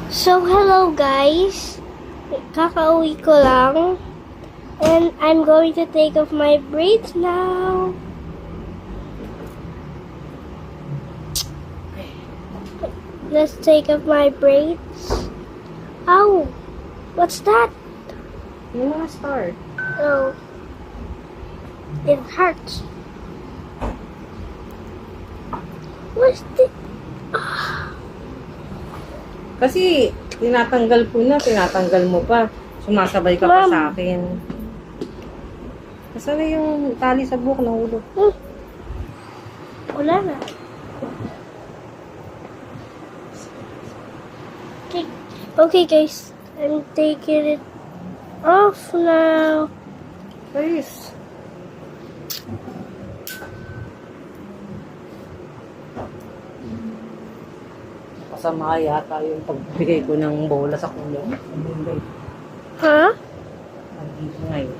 So, hello guys. Kakauwi ko lang. And I'm going to take off my braids now. Let's take off my braids. Ow! What's that? You wanna start? Oh. It hurts. What's the... Kasi, tinatanggal ko na, tinatanggal mo pa. Sumasabay ka pa Ma'am. sa akin. Nasaan na yung tali sa buhok ng ulo? Wala na. Okay. Okay guys. I'm taking it off now. Guys. Masama yata yung pagbigay ko ng bola sa kuya. Huh? Nandito ngayon.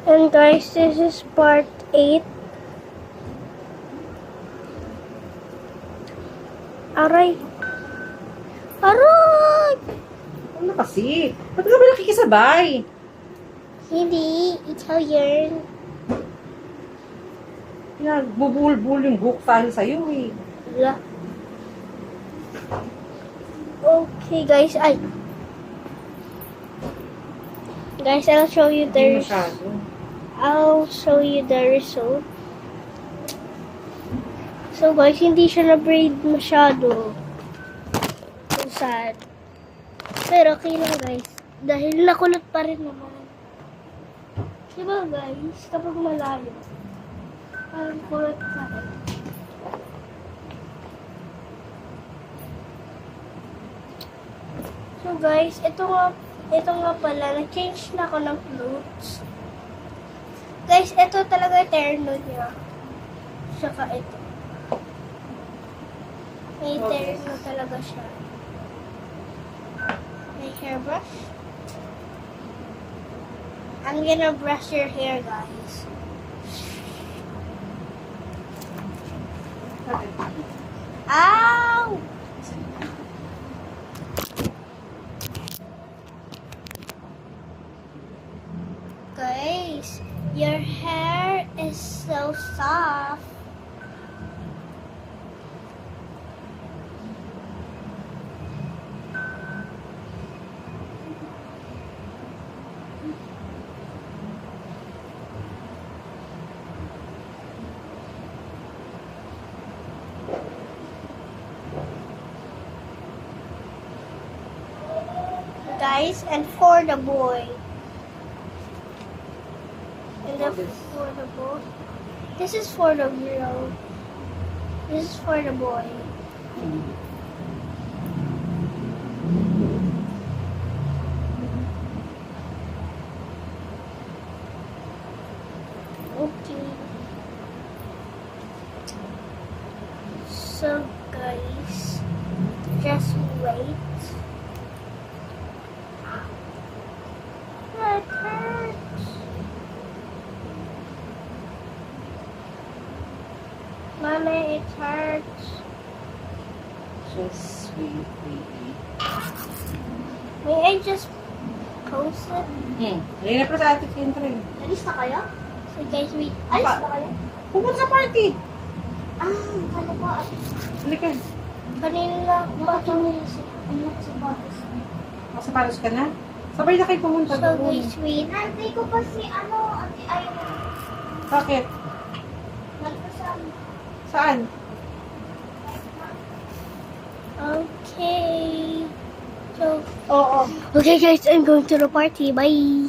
And guys, this is part 8. Aray. Aray! Ano kasi? Ba't ka ba nakikisabay? Hindi. Italian. Nagbubul-bul yung buhok tayo sa'yo eh. Wala. Okay guys, ay. Guys, I'll show you Hindi the masyado. I'll show you the result. So guys, hindi siya na-braid masyado. So sad. Pero okay lang guys. Dahil nakulot pa rin naman. Diba guys, kapag malayo, parang kulot pa rin. So guys, ito nga pala, nag-change na ako ng clothes. Guys, ito talaga terno niya. Saka ito. May terno talaga siya. May hairbrush. I'm gonna brush your hair, guys. Ow! Guys, your hair is so soft. Guys, and for the boy. And for the boy. This is for the girl. This is for the boy. Okay. So guys, just wait. That hurts. Mommy, it hurts. Just sweet, baby. May I just post it? Ngayon na pa sa ating entry. Alis na kayo? So guys, wait. Alis na kayo? Pupunta sa party. Ano ba? Halika. Kanina, bakit nila si anak sa batas? Sa paros ka na? Sabay na kayo pumunta So doon. guys, wait. Nantay ko pa si ate Ayla. Bakit? Nagpasama. Saan? Okay. So, Oo. okay guys, I'm going to the party. Bye.